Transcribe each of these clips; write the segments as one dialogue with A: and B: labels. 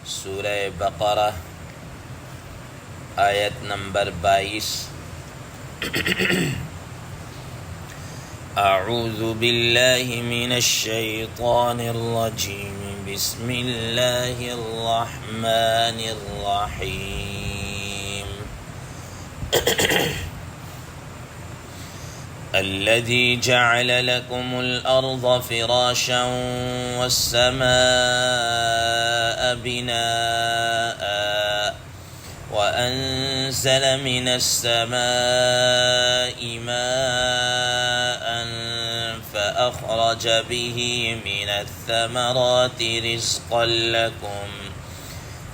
A: سورہ بقرہ آیت نمبر 22۔ اعوذ باللہ من الشیطان الرجیم، بسم اللہ الرحمن الرحیم۔ الذي جعل لكم الأرض فراشا والسماء بناء وأنزل من السماء ماء فأخرج به من الثمرات رزقا لكم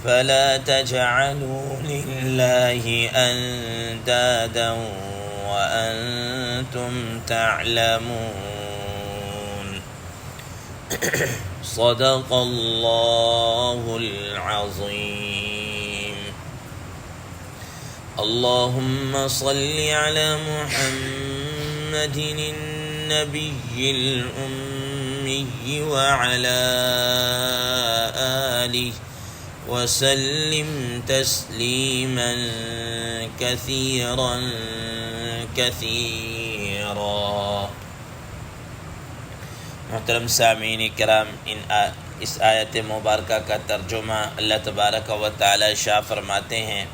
A: فلا تجعلوا لله أندادا وأنتم تعلمون۔ صدق اللہ العظیم۔ اللهم صل على محمد النبي الأمي وعلى آله وسلم تسلیما كثيرا كثيرا۔ محترم سامعین کرام، اس آیت مبارکہ کا ترجمہ اللہ تبارک و تعالی ارشاد فرماتے ہیں: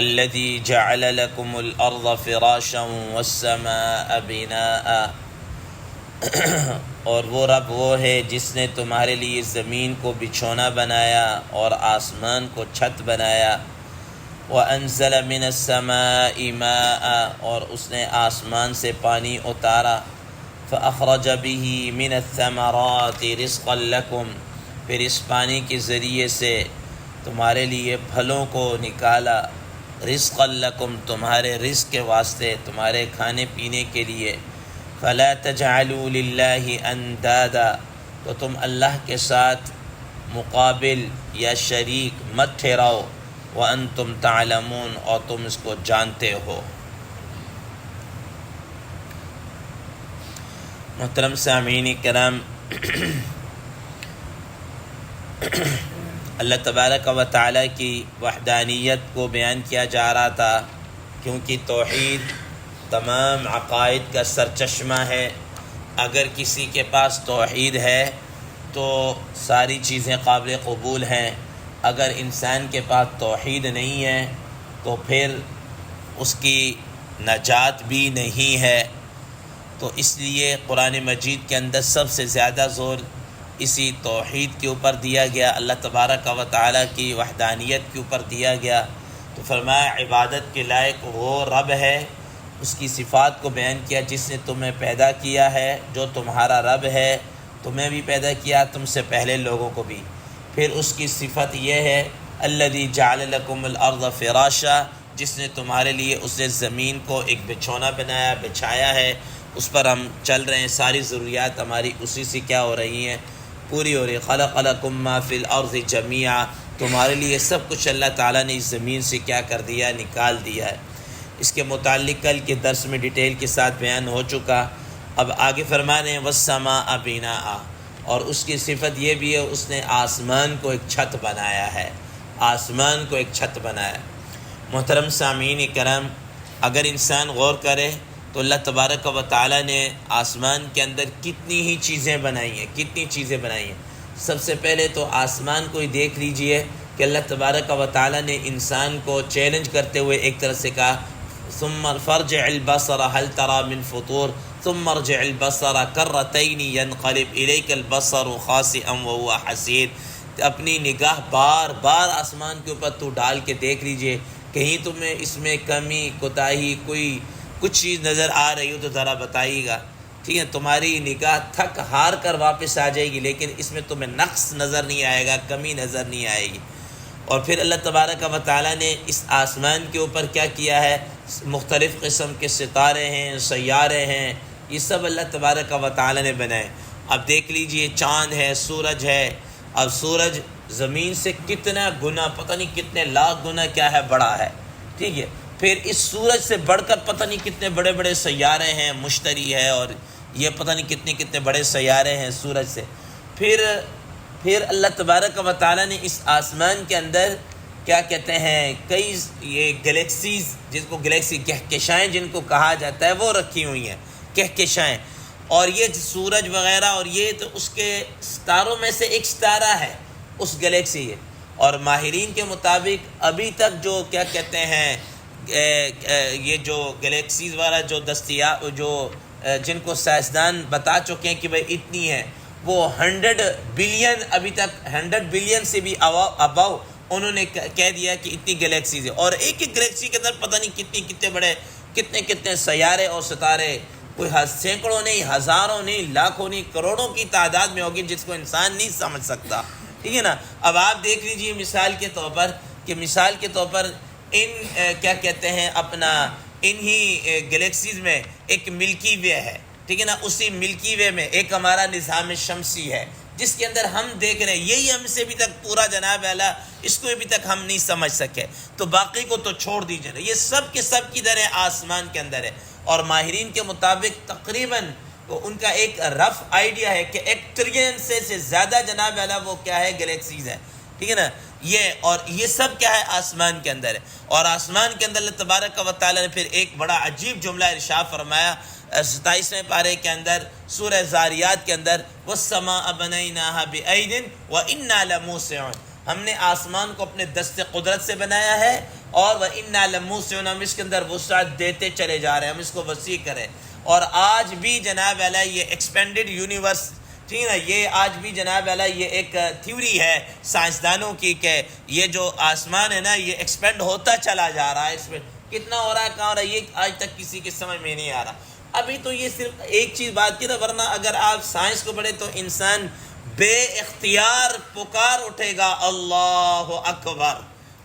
A: الذي جعل لكم الارض فراشا والسماء بناء، اور وہ رب وہ ہے جس نے تمہارے لیے زمین کو بچھونا بنایا اور آسمان کو چھت بنایا، وَأَنزَلَ مِنَ السَّمَاءِ مَاءً، اور اس نے آسمان سے پانی اتارا، فَأَخْرَجَ بِهِ مِنَ الثَّمَرَاتِ رِزْقًا لَكُمْ، پھر اس پانی کے ذریعے سے تمہارے لیے پھلوں کو نکالا، رِزْقًا لَكُمْ، تمہارے رزق کے واسطے، تمہارے کھانے پینے کے لیے، فَلَا تَجْعَلُوا لِلَّهِ أَنْدَادًا، تو تم اللہ کے ساتھ مقابل یا شریک مت ٹھہراؤ، وَأَنْتُمْ تَعْلَمُونَ، اور تم اس کو جانتے ہو۔ محترم سامعین کرام، اللہ تبارک و تعالیٰ کی وحدانیت کو بیان کیا جا رہا تھا، کیونکہ توحید تمام عقائد کا سرچشمہ ہے۔ اگر کسی کے پاس توحید ہے تو ساری چیزیں قابل قبول ہیں، اگر انسان کے پاس توحید نہیں ہے تو پھر اس کی نجات بھی نہیں ہے۔ تو اس لیے قرآن مجید کے اندر سب سے زیادہ زور اسی توحید کے اوپر دیا گیا، اللہ تبارک و تعالیٰ کی وحدانیت کے اوپر دیا گیا۔ تو فرمایا عبادت کے لائق وہ رب ہے، اس کی صفات کو بیان کیا جس نے تمہیں پیدا کیا ہے، جو تمہارا رب ہے، تمہیں بھی پیدا کیا، تم سے پہلے لوگوں کو بھی۔ پھر اس کی صفت یہ ہے الذی جعل لکم الارض فراشا، جس نے تمہارے لیے اس نے زمین کو ایک بچھونا بنایا، بچھایا ہے، اس پر ہم چل رہے ہیں، ساری ضروریات ہماری اسی سے کیا ہو رہی ہیں، پوری ہو رہی ہے۔ خلق لکم ما فی الارض جمیعا، تمہارے لیے سب کچھ اللہ تعالیٰ نے اس زمین سے کیا کر دیا، نکال دیا ہے۔ اس کے متعلق کل کے درس میں ڈیٹیل کے ساتھ بیان ہو چکا۔ اب آگے فرما رہے ہیں وَالسَّمَاءَ بِنَاءً، اور اس کی صفت یہ بھی ہے اس نے آسمان کو ایک چھت بنایا ہے، آسمان کو ایک چھت بنایا ہے۔ محترم سامعین کرام، اگر انسان غور کرے تو اللہ تبارک و تعالیٰ نے آسمان کے اندر کتنی ہی چیزیں بنائی ہیں، کتنی چیزیں بنائی ہیں۔ سب سے پہلے تو آسمان کو ہی دیکھ لیجئے کہ اللہ تبارک و تعالیٰ نے انسان کو چیلنج کرتے ہوئے ایک طرح سے کہا ثم فارجع البصر هل ترى من فطور ثم ارجع البصر كرتين ينقلب اليك البصر خاسئا وهو حسير، اپنی نگاہ بار بار آسمان کے اوپر تو ڈال کے دیکھ لیجئے، کہیں تمہیں اس میں کمی کوتاہی کوئی کچھ چیز نظر آ رہی ہو تو ذرا بتائیے گا، ٹھیک ہے؟ تمہاری نگاہ تھک ہار کر واپس آ جائے گی، لیکن اس میں تمہیں نقص نظر نہیں آئے گا، کمی نظر نہیں آئے گی۔ اور پھر اللہ تبارک و تعالیٰ نے اس آسمان کے اوپر کیا کیا ہے، مختلف قسم کے ستارے ہیں، سیارے ہیں، یہ سب اللہ تبارک و تعالیٰ نے بنائے۔ اب دیکھ لیجئے چاند ہے، سورج ہے، اب سورج زمین سے کتنا گنا، پتہ نہیں کتنے لاکھ گنا کیا ہے، بڑا ہے، ٹھیک ہے؟ پھر اس سورج سے بڑھ کر پتہ نہیں کتنے بڑے بڑے سیارے ہیں، مشتری ہے، اور یہ پتہ نہیں کتنے بڑے سیارے ہیں سورج سے۔ پھر پھر اللہ تبارک و تعالیٰ نے اس آسمان کے اندر کیا کہتے ہیں کئی یہ گلیکسیز، جن کو گلیکسی کہکشائیں جن کو کہا جاتا ہے، وہ رکھی ہوئی ہیں کہکشائیں. اور یہ سورج وغیرہ اور یہ تو اس کے ستاروں میں سے ایک ستارہ ہے اس گلیکسی ہے. اور ماہرین کے مطابق ابھی تک جو کیا کہتے ہیں یہ جو گلیکسیز والا جو دستیاب جو جن کو سائنسدان بتا چکے ہیں کہ بھائی اتنی ہے، وہ 100 بلین ابھی تک 100 بلین سے بھی اباؤ انہوں نے کہہ دیا کہ اتنی گلیکسیز ہے. اور ایک ایک گلیکسی کے اندر پتہ نہیں کتنے بڑے کتنے سیارے اور ستارے، کوئی سینکڑوں نہیں، ہزاروں نہیں، لاکھوں نہیں، کروڑوں کی تعداد میں ہوگی جس کو انسان نہیں سمجھ سکتا. ٹھیک ہے نا. اب آپ دیکھ لیجئے مثال کے طور پر ان کیا کہتے ہیں اپنا انہی گلیکسیز میں ایک ملکی وے ہے. ٹھیک ہے نا. اسی ملکی وے میں ایک ہمارا نظام شمسی ہے جس کے اندر ہم دیکھ رہے ہیں، یہی ہم سے ابھی تک پورا جناب اعلیٰ اس کو ابھی تک ہم نہیں سمجھ سکے، تو باقی کو تو چھوڑ دیجیے. یہ سب کے سب کی طرح آسمان کے اندر ہے. اور ماہرین کے مطابق تقریباً ان کا ایک رف آئیڈیا ہے کہ 1 ٹریلین سے زیادہ جناب اعلیٰ وہ کیا ہے گلیکسیز ہے. ٹھیک ہے نا. یہ سب کیا ہے آسمان کے اندر ہے. اور آسمان کے اندر اللہ تبارک و تعالیٰ نے پھر ایک بڑا عجیب جملہ ارشاد فرمایا 27ویں پارے کے اندر سورہ زاریات کے اندر، وَالسَّمَاءَ بَنَيْنَاهَا بِأَيْدٍ وَإِنَّا لَمُوسِعُونَ. ہم نے آسمان کو اپنے دست قدرت سے بنایا ہے، اور وَإِنَّا لَمُوسِعُونَ، ہم اس کے اندر وسعت دیتے چلے جا رہے ہیں، ہم اس کو وسیع کریں. اور آج بھی جناب اعلیٰ یہ ایکسپینڈڈ یونیورس، ٹھیک ہے نا، یہ آج بھی جناب اعلیٰ یہ ایک تھیوری ہے سائنسدانوں کی کہ یہ جو آسمان ہے نا یہ ایکسپینڈ ہوتا چلا جا رہا ہے. اس میں کتنا ہو رہا ہے، کہاں ہو رہا ہے، یہ آج تک کسی کے سمجھ میں نہیں آ رہا. ابھی تو یہ صرف ایک چیز بات کی نا، ورنہ اگر آپ سائنس کو پڑھیں تو انسان بے اختیار پکار اٹھے گا اللہ اکبر.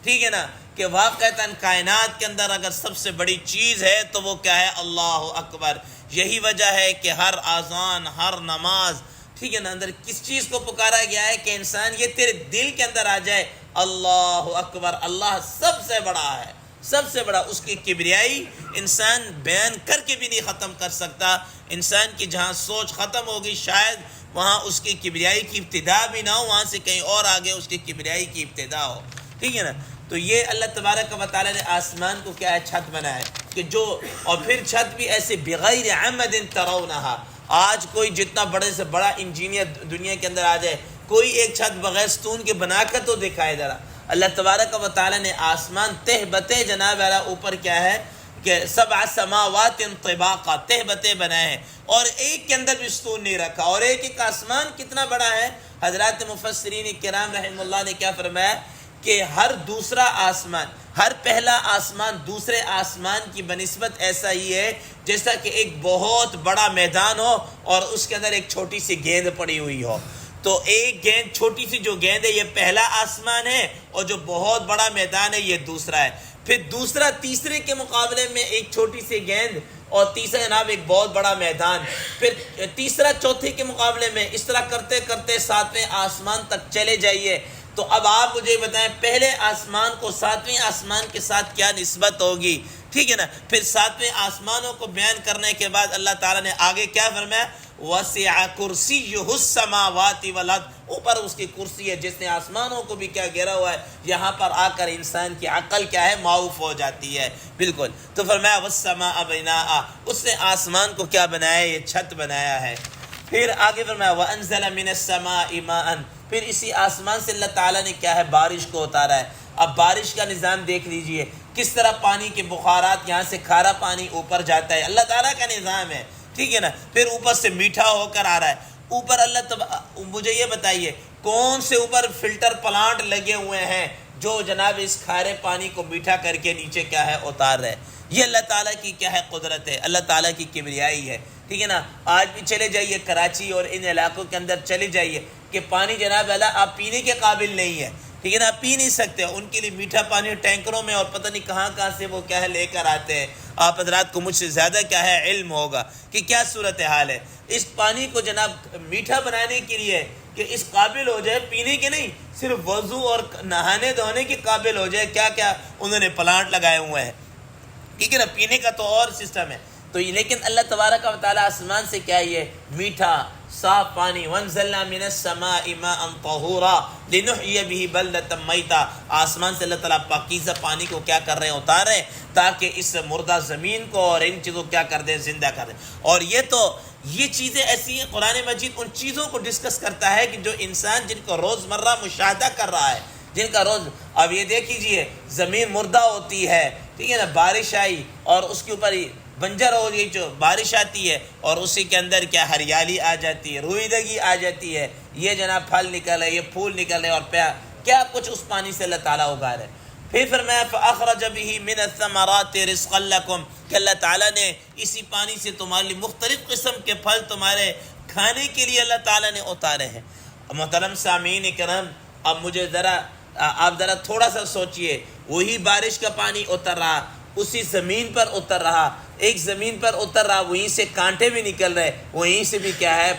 A: ٹھیک ہے نا، کہ واقعتاً کائنات کے اندر اگر سب سے بڑی چیز ہے تو وہ کیا ہے، اللہ اکبر. یہی وجہ ہے کہ ہر اذان، ہر نماز، ٹھیک ہے نا، اندر کس چیز کو پکارا گیا ہے کہ انسان یہ تیرے دل کے اندر آ جائے، اللہ اکبر، اللہ سب سے بڑا ہے، سب سے بڑا. اس کی کبریائی انسان بیان کر کے بھی نہیں ختم کر سکتا. انسان کی جہاں سوچ ختم ہوگی شاید وہاں اس کی کبریائی کی ابتدا بھی نہ ہو، وہاں سے کہیں اور آگے اس کی کبریائی کی ابتدا ہو. ٹھیک ہے نا. تو یہ اللہ تبارک و تعالیٰ نے آسمان کو کیا ہے، چھت بنایا ہے کہ جو، اور پھر چھت بھی ایسے بغیر عمد ترونہا. آج کوئی جتنا بڑے سے بڑا انجینئر دنیا کے اندر آ جائے، کوئی ایک چھت بغیر ستون کے بنا کر تو دکھائے ذرا. اللہ تبارک و تعالیٰ نے آسمان تہ بتے جناب اعلیٰ اوپر کیا ہے کہ 7 سماوات طباقا، تہ بتے بنائے ہیں، اور ایک کے اندر بھی ستون نہیں رکھا. اور ایک آسمان کتنا بڑا ہے، حضرات مفسرین کرام رحمہ اللہ نے کیا فرمایا کہ ہر دوسرا آسمان، ہر پہلا آسمان دوسرے آسمان کی بنسبت ایسا ہی ہے جیسا کہ ایک بہت بڑا میدان ہو اور اس کے اندر ایک چھوٹی سی گیند پڑی ہوئی ہو. تو ایک گیند، چھوٹی سی جو گیند ہے، یہ پہلا آسمان ہے، اور جو بہت بڑا میدان ہے یہ دوسرا ہے. پھر دوسرا تیسرے کے مقابلے میں ایک چھوٹی سی گیند، اور تیسرا جناب ایک بہت بڑا میدان. پھر تیسرا چوتھے کے مقابلے میں، اس طرح کرتے کرتے 7ویں آسمان تک چلے جائیے. تو اب آپ مجھے بتائیں پہلے آسمان کو 7ویں آسمان کے ساتھ کیا نسبت ہوگی. ٹھیک ہے نا. پھر 7ویں آسمانوں کو بیان کرنے کے بعد اللہ تعالیٰ نے آگے کیا فرمایا، وسع کرسیہ السماوات والارض. اوپر اس کی کرسی ہے جس نے آسمانوں کو بھی کیا گھیرا ہوا ہے. یہاں پر آ کر انسان کی عقل کیا ہے، معاف ہو جاتی ہے بالکل. تو فرمایا والسماء بناء، اس نے آسمان کو کیا بنایا، یہ چھت بنایا ہے. پھر آگے فرمایا وانزل من السماء ماء، پھر اسی آسمان سے اللہ تعالیٰ نے کیا ہے، بارش کو اتارا ہے. اب بارش کا نظام دیکھ لیجئے کس طرح پانی کے بخارات، یہاں سے کھارا پانی اوپر جاتا ہے، اللہ تعالیٰ کا نظام ہے. ٹھیک ہے نا. پھر اوپر سے میٹھا ہو کر آ رہا ہے. اوپر مجھے یہ بتائیے کون سے اوپر فلٹر پلانٹ لگے ہوئے ہیں جو جناب اس کھارے پانی کو میٹھا کر کے نیچے کیا ہے اتار رہے. یہ اللہ تعالیٰ کی کیا ہے، قدرت ہے، اللہ تعالیٰ کی کبریائی ہے. ٹھیک ہے نا. آج بھی چلے جائیے کراچی اور ان علاقوں کے اندر چلے جائیے کہ پانی جناب اللہ آپ پینے کے قابل نہیں ہے. ٹھیک ہے نا، آپ پی نہیں سکتے. ان کے لیے میٹھا پانی ٹینکروں میں اور پتہ نہیں کہاں کہاں سے وہ کیا ہے لے کر آتے ہیں. آپ حضرات کو مجھ سے زیادہ کیا ہے علم ہوگا کہ کیا صورتحال ہے. اس پانی کو جناب میٹھا بنانے کے لیے کہ اس قابل ہو جائے پینے کے نہیں، صرف وضو اور نہانے دھونے کے قابل ہو جائے، کیا کیا انہوں نے پلانٹ لگائے ہوئے ہیں. ٹھیک ہے نا. پینے کا تو اور سسٹم ہے. تو لیکن اللہ تبارک و تعالیٰ آسمان سے کیا یہ میٹھا صاف پانی، وانزلنا من السماء ماء طہورا لنحیی به بلدۃ میتا، آسمان سے اللہ تعالیٰ پاکیزہ پانی کو کیا کر رہے ہیں، اتار رہے ہیں تاکہ اس مردہ زمین کو اور ان چیزوں کو کیا کر دیں، زندہ کر دیں۔ اور یہ چیزیں ایسی ہیں، قرآن مجید ان چیزوں کو ڈسکس کرتا ہے کہ جو انسان جن کو روزمرہ مشاہدہ کر رہا ہے، جن کا روز، اب یہ دیکھ لیجیے زمین مردہ ہوتی ہے، ٹھیک ہے نا، بارش آئی اور اس کے اوپر بنجر ہو گئی، جو بارش آتی ہے اور اسی کے اندر کیا ہریالی آ جاتی ہے، رویدگی آ جاتی ہے، یہ جناب پھل نکل رہے، یہ پھول نکل رہے، اور کیا کچھ اس پانی سے اللہ تعالیٰ اگا رہے۔ پھر فرمایا فَأَخْرَجَ بِهِ مِنَ الثَّمَرَاتِ رِزْقًا لَكُمْ، کہ اللہ تعالیٰ نے اسی پانی سے تمہارے لیے مختلف قسم کے پھل تمہارے کھانے کے لیے اللہ تعالیٰ نے اتارے ہیں۔ محترم سامعین کرام، اب مجھے آپ ذرا تھوڑا سا سوچئے، وہی بارش کا پانی اتر رہا، اسی زمین پر اتر رہا، ایک زمین پر اتر رہا، وہیں سے کانٹے بھی نکل رہے، وہیں سے بھی کیا ہے،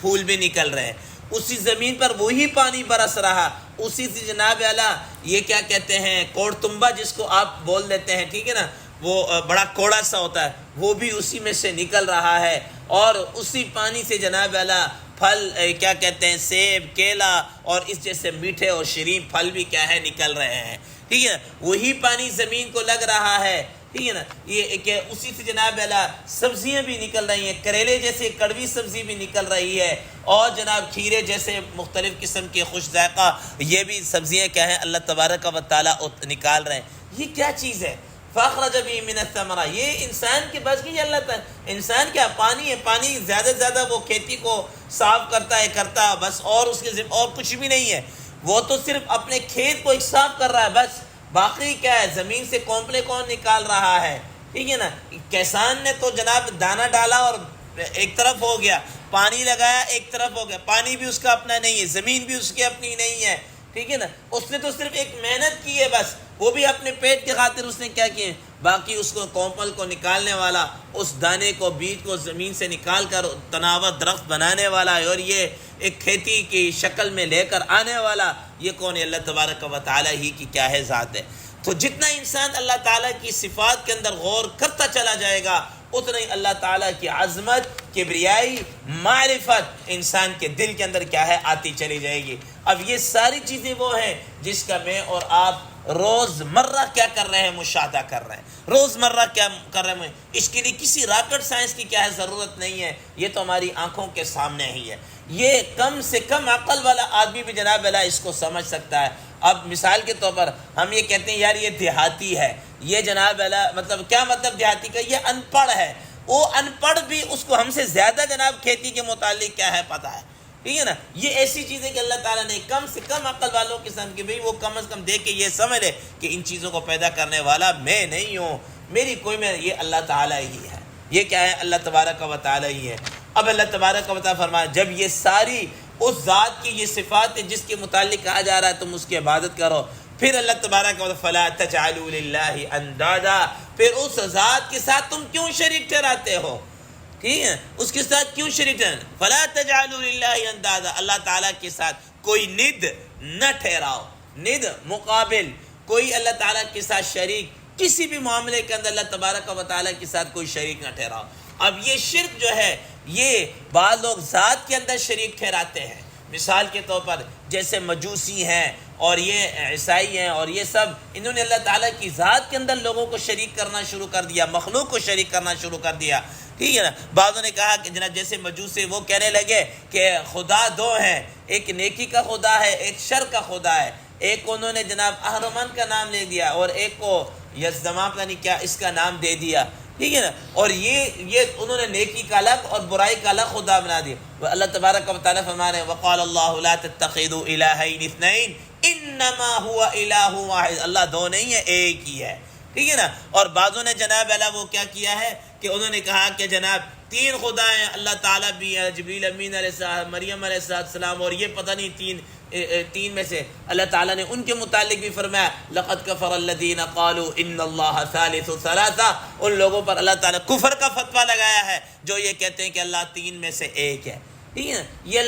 A: پھول بھی نکل رہے، اسی زمین پر وہی پانی برس رہا، اسی سے جناب اعلیٰ یہ کیا کہتے ہیں، کوڑ تمبا جس کو آپ بول دیتے ہیں، ٹھیک ہے نا، وہ بڑا کوڑا سا ہوتا ہے، وہ بھی اسی میں سے نکل رہا ہے، اور اسی پانی سے جناب اعلیٰ پھل کیا کہتے ہیں، سیب، کیلا اور اس جیسے میٹھے اور شیریں پھل بھی کیا ہے، نکل رہے ہیں، ٹھیک ہے نا، وہی پانی زمین کو لگ رہا ہے، ٹھیک ہے نا، یہ کہ اسی سے جناب اعلیٰ سبزیاں بھی نکل رہی ہیں، کریلے جیسے کڑوی سبزی بھی نکل رہی ہے، اور جناب کھیرے جیسے مختلف قسم کے خوش ذائقہ یہ بھی سبزیاں کیا ہیں، اللہ تبارک و تعالیٰ نکال رہے ہیں۔ یہ کیا چیز ہے؟ فَأَخْرَجَ بِهِ مِنَ الثَّمَرَاتِ، یہ انسان کے بس کی اللہ تعالیٰ، انسان کیا، پانی ہے، پانی زیادہ سے زیادہ وہ کھیتی کو صاف کرتا ہے بس، اور اس کے اور کچھ بھی نہیں ہے، وہ تو صرف اپنے کھیت کو صاف کر رہا ہے بس، باقی کیا ہے، زمین سے کمپلے کون نکال رہا ہے، ٹھیک ہے نا، کسان نے تو جناب دانہ ڈالا اور ایک طرف ہو گیا، پانی لگایا ایک طرف ہو گیا، پانی بھی اس کا اپنا نہیں ہے، زمین بھی اس کی اپنی نہیں ہے، ٹھیک ہے نا، اس نے تو صرف ایک محنت کی ہے بس، وہ بھی اپنے پیٹ کے خاطر اس نے کیا کیے، باقی اس کو کومپل کو نکالنے والا، اس دانے کو، بیج کو زمین سے نکال کر تناور درخت بنانے والا، اور یہ ایک کھیتی کی شکل میں لے کر آنے والا، یہ کون ہے؟ اللہ تبارک و تعالیٰ ہی کی کیا ہے، ذات ہے۔ تو جتنا انسان اللہ تعالیٰ کی صفات کے اندر غور کرتا چلا جائے گا، اتنا ہی اللہ تعالیٰ کی عظمت، کبریائی، معرفت انسان کے دل کے اندر کیا ہے، آتی چلی جائے گی۔ اب یہ ساری چیزیں وہ ہیں جس کا میں اور آپ روز مرہ کیا کر رہے ہیں، مشاہدہ کر رہے ہیں، روز مرہ کیا کر رہے ہیں، اس کے لیے کسی راکٹ سائنس کی کیا ہے، ضرورت نہیں ہے، یہ تو ہماری آنکھوں کے سامنے ہی ہے، یہ کم سے کم عقل والا آدمی بھی جناب اللہ اس کو سمجھ سکتا ہے۔ اب مثال کے طور پر ہم یہ کہتے ہیں یار یہ دیہاتی ہے، یہ جناب اللہ مطلب کیا مطلب دیہاتی کا، یہ ان پڑھ ہے، وہ ان پڑھ بھی اس کو ہم سے زیادہ جناب کھیتی کے متعلق کیا ہے پتہ ہے، ٹھیک ہے نا، یہ ایسی چیزیں کہ اللہ تعالیٰ نے کم سے کم عقل والوں کے سامنے، کہ بھئی وہ کم از کم دیکھ کے یہ سمجھ لے کہ ان چیزوں کو پیدا کرنے والا میں نہیں ہوں، میری کوئی میں، یہ اللہ تعالیٰ ہی ہے، یہ کیا ہے، اللہ تبارک و تعالیٰ ہی ہے۔ اب اللہ تبارک و تعالیٰ فرمایا جب یہ ساری اس ذات کی یہ صفات ہے جس کے متعلق کہا جا رہا ہے تم اس کی عبادت کرو، پھر اللہ تبارک و تعالیٰ فَلَا تَجْعَلُوا لِلَّهِ أَنْدَادًا، پھر اس ذات کے ساتھ تم کیوں شریک ٹھہراتے ہو، ٹھیک ہے، اس کے ساتھ کیوں شریک ٹھہراتے، فَلَا تَجْعَلُوا لِلَّهِ أَنْدَادًا، اللہ تعالیٰ کے ساتھ کوئی ند نہ ٹھہراؤ، ند مقابل، کوئی اللہ تعالیٰ کے ساتھ شریک، کسی بھی معاملے کے اندر اللہ تبارک و تعالیٰ کے ساتھ کوئی شریک نہ ٹھہراؤ۔ اب یہ شرک جو ہے یہ بعض لوگ ذات کے اندر شریک ٹھہراتے ہیں، مثال کے طور پر جیسے مجوسی ہیں اور یہ عیسائی ہیں اور یہ سب، انہوں نے اللہ تعالیٰ کی ذات کے اندر لوگوں کو شریک کرنا شروع کر دیا، مخلوق کو شریک کرنا شروع کر دیا، ٹھیک ہے نا۔ بعضوں نے کہا کہ جناب جیسے مجوسی وہ کہنے لگے کہ خدا دو ہیں، ایک نیکی کا خدا ہے، ایک شر کا خدا ہے، ایک کو انہوں نے جناب اہرمن کا نام لے دیا اور ایک کو یزدما پتہ نہیں کیا اس کا نام دے دیا، ٹھیک ہے نا، اور یہ انہوں نے نیکی کا الگ اور برائی کا الگ خدا بنا دیا۔ اللہ تبارک و تعالیٰ فرما رہے ہیں وقال اللہ لا تتخذوا الہین اثنین انما هو الہ واحد، اللہ دو نہیں ہے، ایک ہی ہے، ٹھیک ہے نا۔ اور بعضوں نے جناب اللہ وہ کیا کیا ہے کہ انہوں نے کہا کہ جناب تین خدا ہیں، اللہ تعالیٰ بھی ہے، جبریل امین علیہ السلام، مریم علیہ السلام، اور یہ پتہ نہیں تین میں سے اللہ تعالیٰ نے ان کے متعلق بھی فرمایا لقد کفر الذین قالوا ان اللہ ثالث ثلاثہ، ان لوگوں پر اللہ تعالیٰ کفر کا فتویٰ لگایا ہے جو یہ کہتے ہیں کہ اللہ تین میں سے ایک ہے، ٹھیک ہے۔ یہ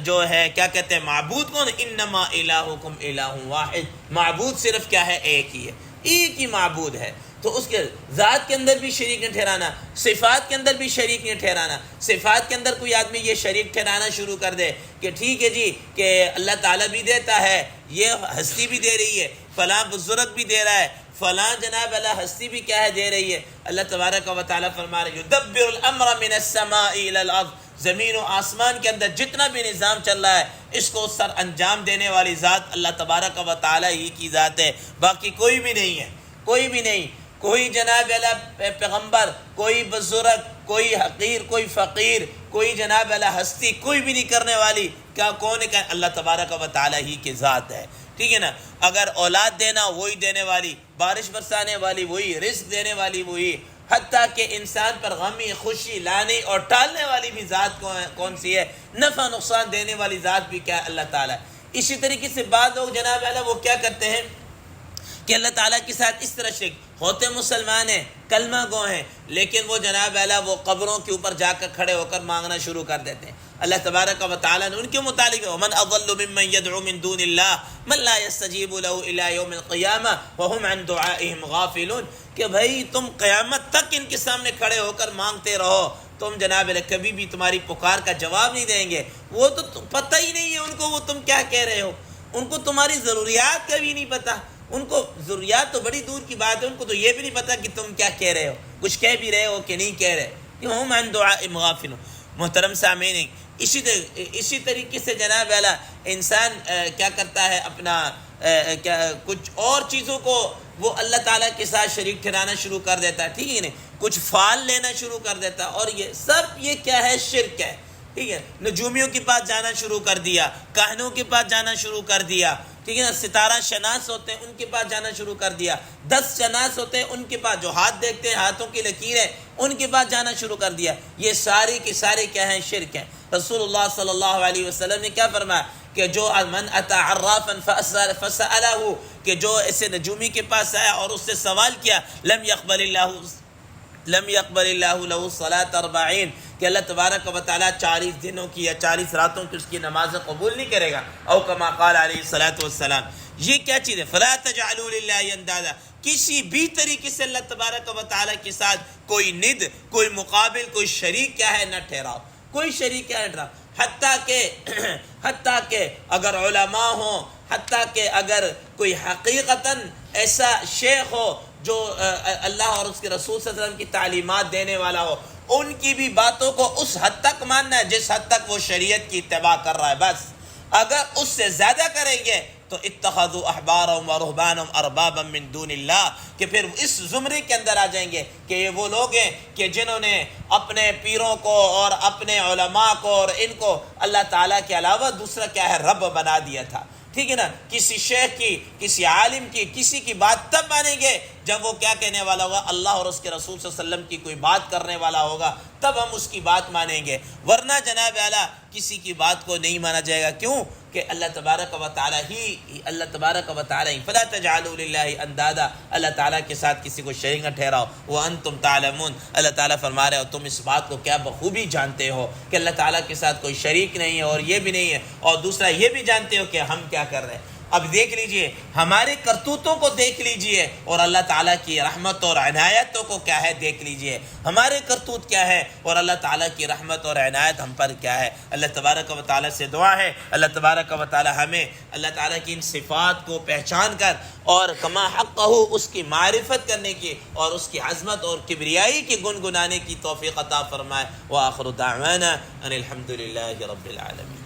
A: جو ہے کیا کہتے ہیں معبود کون، انما الہکم الہ واحد، معبود صرف کیا ہے، ایک ہی ہے، ایک ہی معبود ہے۔ تو اس کے ذات کے اندر بھی شریک نہیں ٹھہرانا، صفات کے اندر بھی شریک نہیں ٹھہرانا۔ صفات کے اندر کوئی آدمی یہ شریک ٹھہرانا شروع کر دے کہ ٹھیک ہے جی کہ اللہ تعالیٰ بھی دیتا ہے، یہ ہستی بھی دے رہی ہے، فلاں بزرگ بھی دے رہا ہے، فلاں جناب اللہ ہستی بھی کیا ہے دے رہی ہے۔ اللہ تبارک و تعالیٰ فرما رہے یدبر الامر من السماء الى الارض، زمین و آسمان کے اندر جتنا بھی نظام چل رہا ہے اس کو سر انجام دینے والی ذات اللہ تبارک و تعالیٰ ہی کی ذات ہے، باقی کوئی بھی نہیں ہے، کوئی بھی نہیں۔ کوئی جناب اللہ پیغمبر، کوئی بزرگ، کوئی حقیر، کوئی فقیر، کوئی جناب اللہ ہستی کوئی بھی نہیں کرنے والی، کیا کون ہے کہ اللہ تبارک و تعالیٰ ہی کی ذات ہے، ٹھیک ہے نا۔ اگر اولاد دینا وہی دینے والی، بارش برسانے والی وہی، رزق دینے والی وہی، حتیٰ کہ انسان پر غمی خوشی لانے اور ٹالنے والی بھی ذات کون سی ہے، نفع نقصان دینے والی ذات بھی کیا ہے اللہ تعالیٰ ہے۔ اسی طریقے سے بعض لوگ جناب اللہ وہ کیا کرتے ہیں کہ اللہ تعالیٰ کے ساتھ اس طرح شرک ہوتے، مسلمان ہیں، کلمہ گو ہیں، لیکن وہ جناب اللہ وہ قبروں کے اوپر جا کر کھڑے ہو کر مانگنا شروع کر دیتے ہیں۔ اللہ تبارک و تعالیٰ نے ان کے متعلق ومن اضل ممن يدعو من دون اللہ من لا يستجیب له الى یوم القیامہ وهم عن دعائهم غافلون، کہ بھائی تم قیامت تک ان کے سامنے کھڑے ہو کر مانگتے رہو، تم جناب اللہ کبھی بھی تمہاری پکار کا جواب نہیں دیں گے، وہ تو پتہ ہی نہیں ہے ان کو وہ تم کیا کہہ رہے ہو، ان کو تمہاری ضروریات کا بھی نہیں پتہ، ان کو ضروریات تو بڑی دور کی بات ہے، ان کو تو یہ بھی نہیں پتہ کہ تم کیا کہہ رہے ہو، کچھ کہہ بھی رہے ہو کہ نہیں کہہ رہے، ہم عن دعائهم غافلون۔ محترم سامعین، اسی طریقے سے جناب اعلیٰ انسان کیا کرتا ہے اپنا کچھ اور چیزوں کو وہ اللہ تعالیٰ کے ساتھ شریک ٹھہرانا شروع کر دیتا ہے، ٹھیک ہے نا، کچھ فعال لینا شروع کر دیتا ہے، اور یہ سب یہ کیا ہے، شرک ہے، ٹھیک ہے۔ نجومیوں کے پاس جانا شروع کر دیا، کاہنوں کے پاس جانا شروع کر دیا، ٹھیک ہے نا، ستارہ شناس ہوتے ہیں ان کے پاس جانا شروع کر دیا، 10 شناس ہوتے ہیں ان کے پاس جو ہاتھ دیکھتے ہیں، ہاتھوں کی لکیریں، ان کے پاس جانا شروع کر دیا۔ یہ ساری کے سارے کیا ہیں، شرک ہیں۔ رسول اللہ صلی اللہ علیہ وسلم نے کیا فرمایا کہ جو من اتی عرافا فسألہ، کہ جو ایسے نجومی کے پاس آیا اور اس سے سوال کیا، لم يقبل اللہ له صلاة 40، کہ اللہ تبارک و تعالیٰ 40 دنوں کی یا 40 راتوں کی اس کی نماز قبول نہیں کرے گا، او کما قال علیہ الصلاۃ والسلام۔ یہ کیا چیز ہے، فلا تجعلوا للہ اندادا، کسی بھی طریقے سے اللہ تبارک و تعالیٰ کے ساتھ کوئی ند، کوئی مقابل، کوئی شریک کیا ہے نہ ٹھہراؤ، کوئی شریک کیا ہے نہ ٹھہراؤ، حتیٰ کہ اگر علماء ہوں، حتیٰ کہ اگر کوئی حقیقتاً ایسا شیخ ہو جو اللہ اور اس کے رسول صلی اللہ علیہ وسلم کی تعلیمات دینے والا ہو، ان کی بھی باتوں کو اس حد تک ماننا ہے جس حد تک وہ شریعت کی اتباع کر رہا ہے، بس۔ اگر اس سے زیادہ کریں گے تو اتخذوا احبارهم ورهبانهم اربابا من دون اللہ، کہ پھر اس زمرے کے اندر آ جائیں گے کہ یہ وہ لوگ ہیں کہ جنہوں نے اپنے پیروں کو اور اپنے علماء کو اور ان کو اللہ تعالیٰ کے علاوہ دوسرا کیا ہے، رب بنا دیا تھا، ٹھیک ہے نا۔ کسی شیخ کی، کسی عالم کی، کسی کی بات تب مانیں گے جب وہ کیا کہنے والا ہوگا، اللہ اور اس کے رسول صلی اللہ علیہ وسلم کی کوئی بات کرنے والا ہوگا، تب ہم اس کی بات مانیں گے، ورنہ جناب اعلیٰ کسی کی بات کو نہیں مانا جائے گا۔ کیوں کہ اللہ تبارک و تعالیٰ ہی فلا تجعلوا للہ اندادا، اللہ تعالیٰ کے ساتھ کسی کو شریک نہ ٹھہراؤ، وانتم تعلمون، اللہ تعالیٰ فرما رہے ہو تم اس بات کو کیا بخوبی جانتے ہو کہ اللہ تعالیٰ کے ساتھ کوئی شریک نہیں ہے، اور یہ بھی نہیں ہے، اور دوسرا یہ بھی جانتے ہو کہ ہم کیا کر رہے ہیں۔ اب دیکھ لیجئے ہمارے کرتوتوں کو دیکھ لیجئے، اور اللہ تعالیٰ کی رحمت اور عنایتوں کو کیا ہے دیکھ لیجئے، ہمارے کرتوت کیا ہے اور اللہ تعالیٰ کی رحمت اور عنایت ہم پر کیا ہے۔ اللہ تبارک و تعالیٰ سے دعا ہے اللہ تبارک و تعالیٰ ہمیں اللہ تعالیٰ کی ان صفات کو پہچان کر اور کما حقہ اس کی معرفت کرنے کی اور اس کی عظمت اور کبریائی کی گنگنانے کی توفیق عطا فرمائے۔ وآخر دعوانا ان الحمد للہ رب العالمین۔